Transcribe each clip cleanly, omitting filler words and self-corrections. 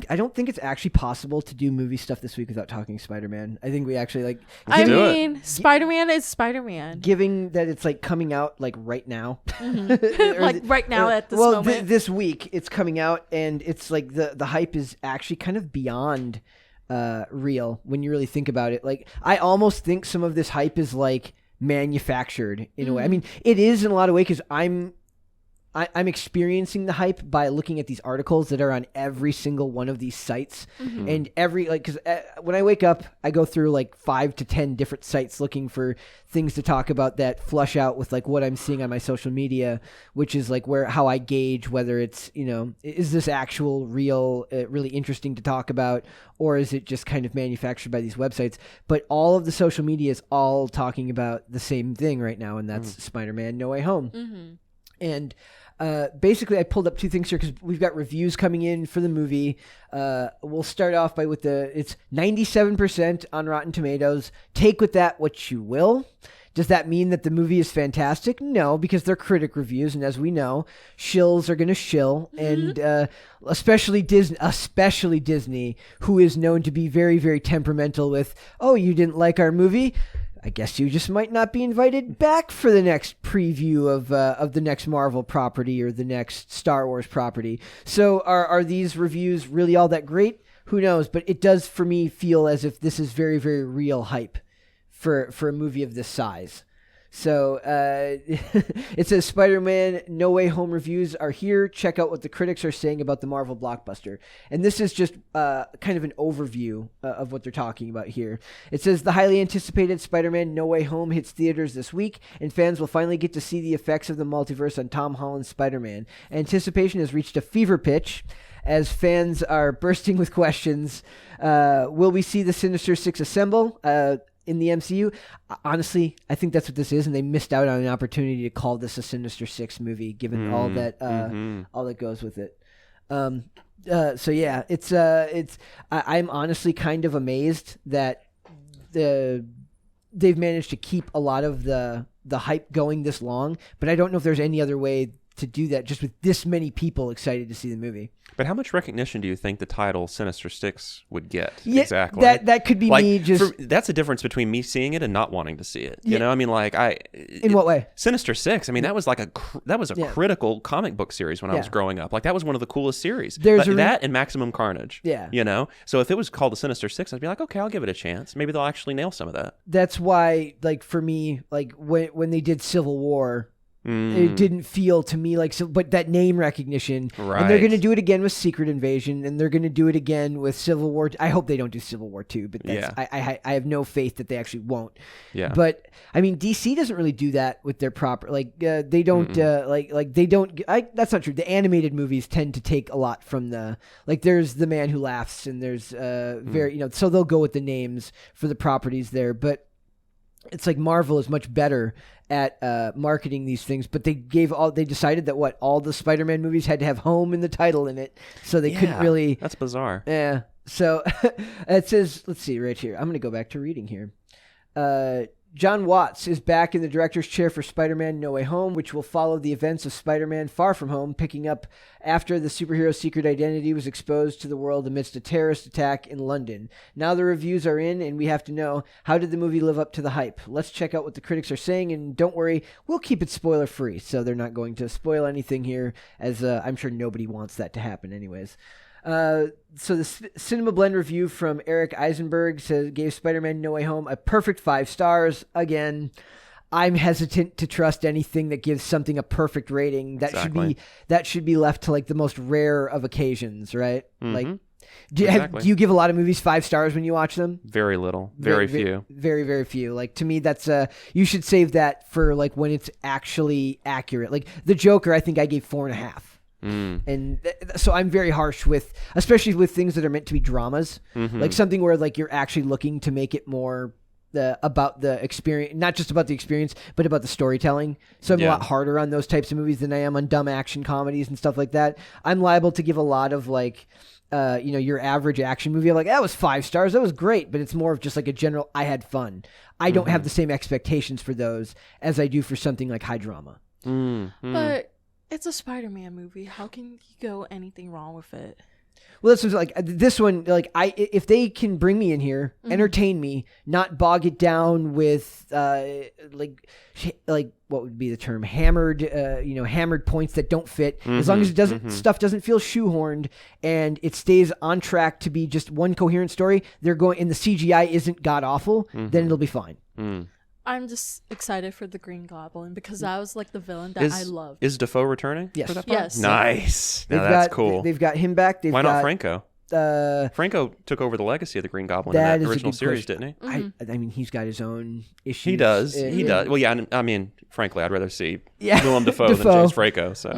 I don't think it's actually possible to do movie stuff this week without talking Spider-Man. I think we actually like. I mean, Spider-Man is Spider-Man. Given that it's like coming out like right now, like right now at this moment. This week it's coming out, and it's like the hype is actually kind of beyond real when you really think about it. Like I almost think some of this hype is like manufactured in a way. I mean, it is in a lot of ways because I'm experiencing the hype by looking at these articles that are on every single one of these sites, and because when I wake up, I go through like 5 to 10 different sites looking for things to talk about that flush out with like what I'm seeing on my social media, which is like how I gauge whether it's, is this actual real, really interesting to talk about, or is it just kind of manufactured by these websites? But all of the social media is all talking about the same thing right now, and that's Spider-Man No Way Home. And basically, I pulled up 2 things here because we've got reviews coming in for the movie. We'll start off it's 97% on Rotten Tomatoes. Take with that what you will. Does that mean that the movie is fantastic? No, because they're critic reviews, and as we know, shills are going to shill, and especially Disney, who is known to be very, very temperamental with, oh, you didn't like our movie? I guess you just might not be invited back for the next preview of the next Marvel property or the next Star Wars property. So are these reviews really all that great? Who knows? But it does, for me, feel as if this is very, very real hype for a movie of this size. So it says Spider-Man No Way Home reviews are here. Check out what the critics are saying about the Marvel blockbuster. And this is just kind of an overview of what they're talking about here. It says the highly anticipated Spider-Man No Way Home hits theaters this week, and fans will finally get to see the effects of the multiverse on Tom Holland's Spider-Man. Anticipation has reached a fever pitch as fans are bursting with questions. Will we see the Sinister Six assemble in the MCU? Honestly, I think that's what this is, and they missed out on an opportunity to call this a Sinister Six movie, given all that goes with it. So yeah, I'm honestly kind of amazed that they've managed to keep a lot of the hype going this long, but I don't know if there's any other way to do that just with this many people excited to see the movie. But how much recognition do you think the title Sinister Six would get? Yeah, exactly. That could be like, me just... that's a difference between me seeing it and not wanting to see it. You know, I mean, like In what way? Sinister Six. I mean, that was like a critical comic book series when I was growing up. Like that was one of the coolest series. That and Maximum Carnage. Yeah. You know, so if it was called the Sinister Six, I'd be like, okay, I'll give it a chance. Maybe they'll actually nail some of that. That's why, like for me, like when they did Civil War. It didn't feel to me like but that name recognition, right. And they're going to do it again with Secret Invasion, and they're going to do it again with Civil War. I hope they don't do Civil War 2, but that's, I have no faith that they actually won't. Yeah. But I mean, DC doesn't really do that with their proper they don't they don't. That's not true. The animated movies tend to take a lot from there's The Man Who Laughs, and there's so they'll go with the names for the properties there, but. It's like Marvel is much better at marketing these things, but they decided that all the Spider-Man movies had to have home in the title in it, so they couldn't really. That's bizarre. Yeah. So it says, let's see right here. I'm going to go back to reading here. John Watts is back in the director's chair for Spider-Man No Way Home, which will follow the events of Spider-Man Far From Home, picking up after the superhero's secret identity was exposed to the world amidst a terrorist attack in London. Now the reviews are in, and we have to know, how did the movie live up to the hype? Let's check out what the critics are saying, and don't worry, we'll keep it spoiler-free, so they're not going to spoil anything here, as I'm sure nobody wants that to happen anyways. So the Cinema Blend review from Eric Eisenberg gave Spider-Man No Way Home a perfect 5 stars. Again, I'm hesitant to trust anything that gives something a perfect rating. That should be left to like the most rare of occasions, right? Mm-hmm. Like, do you give a lot of movies 5 stars when you watch them? Very little, very few. Very, very few. Like to me, that's you should save that for like when it's actually accurate. Like The Joker, I think I gave 4.5. And so I'm very harsh especially with things that are meant to be dramas, like something where like you're actually looking to make it more about the experience, not just about the experience, but about the storytelling. So I'm a lot harder on those types of movies than I am on dumb action comedies and stuff like that. I'm liable to give a lot of like, your average action movie. I'm like, that was 5 stars. That was great. But it's more of just like a general, I had fun. I don't have the same expectations for those as I do for something like high drama. But it's a Spider-Man movie. How can you go anything wrong with it? Well, this was like this one. Like if they can bring me in here, entertain me, not bog it down with like what would be the term? Hammered, hammered points that don't fit. As long as it doesn't stuff doesn't feel shoehorned and it stays on track to be just one coherent story. They're going and the CGI isn't god awful. Then it'll be fine. I'm just excited for the Green Goblin because that was like the villain that I loved. Is Defoe returning? Yes. For that part? Yes. Nice. Now that's cool. They've got him back. Why not Franco? Franco took over the legacy of the Green Goblin in that original series, didn't he? I mean, he's got his own issues. He does. He does. Well, yeah. I mean, frankly, I'd rather see Willem Dafoe than James Franco. So,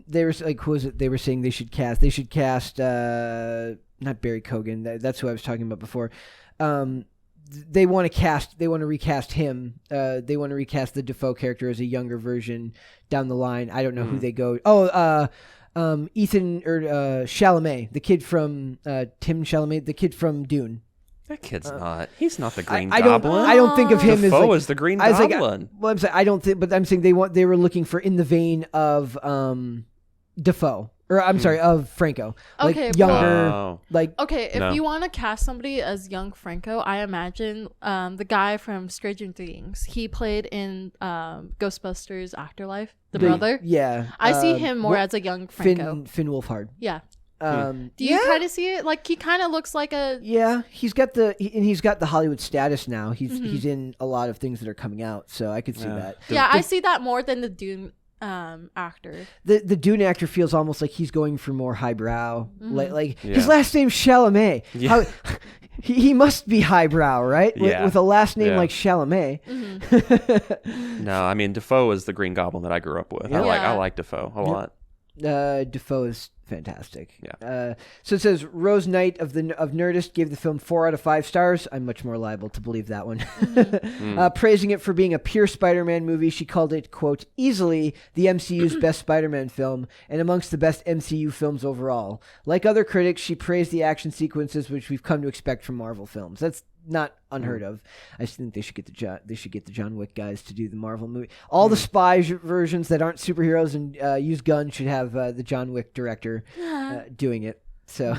they were like, who was it? They were saying they should cast not Barry Keoghan. That's who I was talking about before. They want to recast him. They want to recast the Defoe character as a younger version down the line. I don't know who they go. Ethan or Chalamet, the kid from Tim Chalamet, the kid from Dune. That kid's not. He's not the Green Goblin. I don't think of him Defoe as the Green Goblin. I'm saying I don't think, but I'm saying they were looking for in the vein of Defoe. Or I'm sorry, of Franco. Like younger, if you want to cast somebody as young Franco, I imagine the guy from Stranger Things. He played in Ghostbusters Afterlife, the brother. Yeah. I see him more as a young Franco. Finn Wolfhard. Yeah. Do you kind of see it? Like he kind of looks like a he's got the Hollywood status now. He's in a lot of things that are coming out, so I could see that. I see that more than the Dune actor. The Dune actor feels almost like he's going for more highbrow. His last name's Chalamet. Yeah. He must be highbrow, right? Yeah. With a last name like Chalamet. No, I mean Defoe is the Green Goblin that I grew up with. I like Defoe a lot. Defoe is fantastic. Yeah. So it says Rose Knight of Nerdist gave the film 4 out of 5 stars. I'm much more liable to believe that one. Praising it for being a pure Spider-Man movie, she called it, quote, easily the MCU's best Spider-Man film and amongst the best MCU films overall. Like other critics, she praised the action sequences which we've come to expect from Marvel films. That's not unheard of. I just think they should get the John Wick guys to do the Marvel movie. All the spy versions that aren't superheroes and use guns should have the John Wick director doing it. So,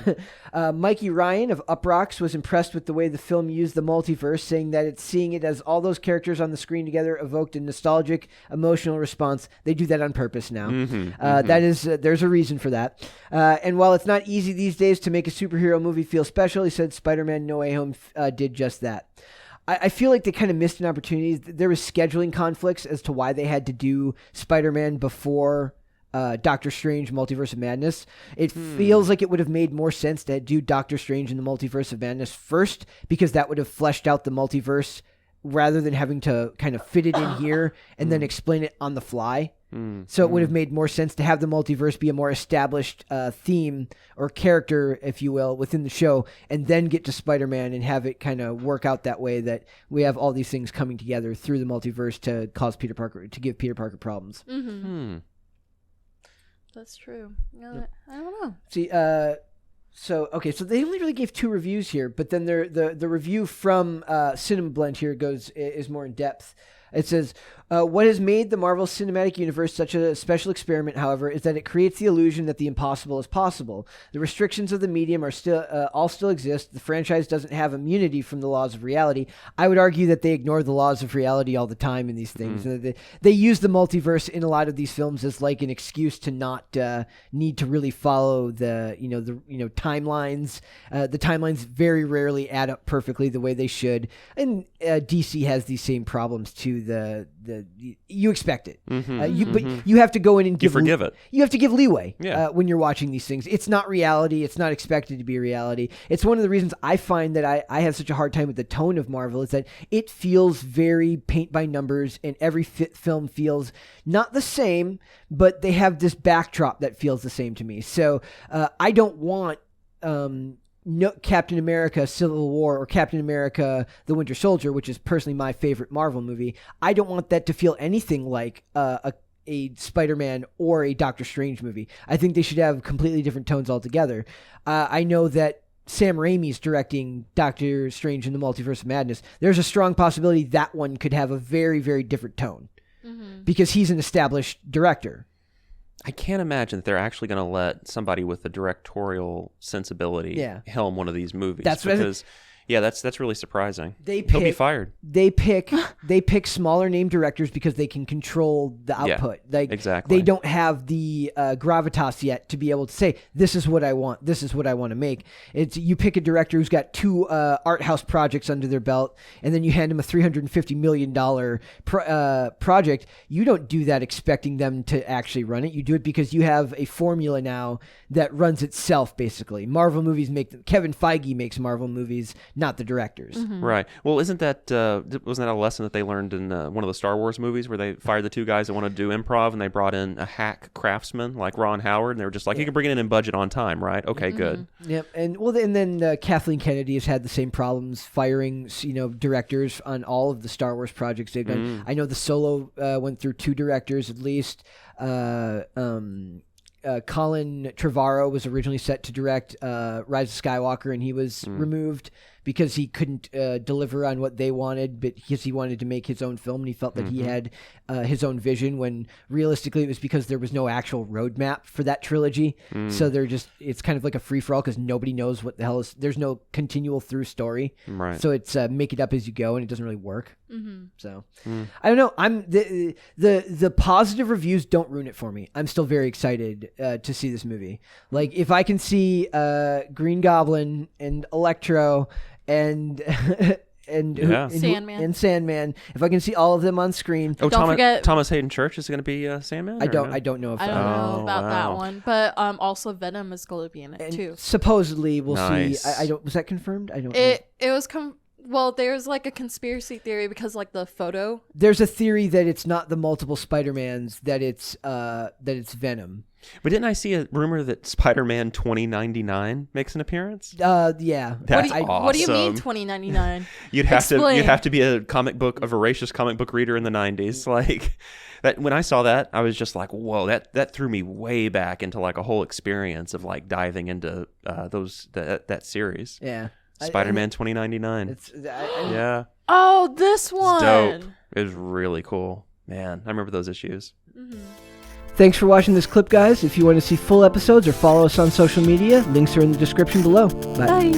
Mikey Ryan of Uprocks was impressed with the way the film used the multiverse, saying that seeing it as all those characters on the screen together evoked a nostalgic, emotional response. They do that on purpose now. That is, there's a reason for that. And while it's not easy these days to make a superhero movie feel special, he said Spider-Man No Way Home did just that. I feel like they kind of missed an opportunity. There was scheduling conflicts as to why they had to do Spider-Man before Doctor Strange Multiverse of Madness. It feels like it would have made more sense to do Doctor Strange in the Multiverse of Madness first, because that would have fleshed out the multiverse rather than having to kind of fit it in here and then explain it on the fly. So it would have made more sense to have the multiverse be a more established theme or character, if you will, within the show, and then get to Spider-Man and have it kind of work out that way, that we have all these things coming together through the multiverse to give Peter Parker problems. That's true. I don't know. See, so they only really gave 2 reviews here, but then the review from Cinema Blend here is more in depth. It says, what has made the Marvel Cinematic Universe such a special experiment, however, is that it creates the illusion that the impossible is possible. The restrictions of the medium are still exist. The franchise doesn't have immunity from the laws of reality. I would argue that they ignore the laws of reality all the time in these things. They use the multiverse in a lot of these films as like an excuse to not need to really follow the timelines. The timelines very rarely add up perfectly the way they should, and DC has these same problems too. You expect it, but you have to go in and forgive it. You have to give leeway when you're watching these things. It's not reality. It's not expected to be reality. It's one of the reasons I find that I have such a hard time with the tone of Marvel, is that it feels very paint by numbers, and every film feels not the same, but they have this backdrop that feels the same to me. So I don't want Captain America Civil War or Captain America The Winter Soldier, which is personally my favorite Marvel movie. I don't want that to feel anything like a Spider-Man or a Doctor Strange movie. I think they should have completely different tones altogether. I know that Sam Raimi's directing Doctor Strange in the Multiverse of Madness. There's a strong possibility that one could have a very, very different tone because he's an established director. I can't imagine that they're actually going to let somebody with a directorial sensibility helm one of these movies. That's really surprising. He'll be fired. They pick smaller name directors because they can control the output. Exactly. They don't have the gravitas yet to be able to say, this is what I want. This is what I want to make. You pick a director who's got 2 art house projects under their belt, and then you hand him a $350 million project. You don't do that expecting them to actually run it. You do it because you have a formula now that runs itself, basically. Marvel movies Kevin Feige makes Marvel movies, not the directors. Mm-hmm. Right. Well, wasn't that a lesson that they learned in one of the Star Wars movies where they fired the 2 guys that wanted to do improv and they brought in a hack craftsman like Ron Howard, and they were just like, you can bring it in budget on time, right? Okay, good. Yep. And then Kathleen Kennedy has had the same problems firing, directors on all of the Star Wars projects they've done. I know the Solo went through 2 directors at least. Colin Trevorrow was originally set to direct Rise of Skywalker, and he was removed because he couldn't deliver on what they wanted, but because he wanted to make his own film, and he felt that he had his own vision, when realistically it was because there was no actual roadmap for that trilogy. So it's kind of like a free-for-all because nobody knows what the hell is. There's no continual through story. Right. So it's make it up as you go, and it doesn't really work. So I don't know. The positive reviews don't ruin it for me. I'm still very excited to see this movie. Like, if I can see Green Goblin and Electro and Sandman, if I can see all of them on screen. Don't forget Thomas Hayden Church is going to be Sandman. I don't know if I don't know about that one, but also Venom is going to be in it too. Supposedly, we'll see. I don't. Was that confirmed? I don't know. It was Well, there's like a conspiracy theory because like the photo. There's a theory that it's not the multiple Spider-Mans, that it's Venom. But didn't I see a rumor that Spider-Man 2099 makes an appearance? Yeah. That's awesome. What do you mean 2099? You'd have to be a voracious comic book reader in the 90s. Like that, when I saw that, I was just like, whoa, that threw me way back into like a whole experience of like diving into that series. Yeah. Spider-Man 2099. Yeah. Oh, this one. It's dope. It was really cool. Man, I remember those issues. Thanks for watching this clip, guys. If you want to see full episodes or follow us on social media, links are in the description below. Bye.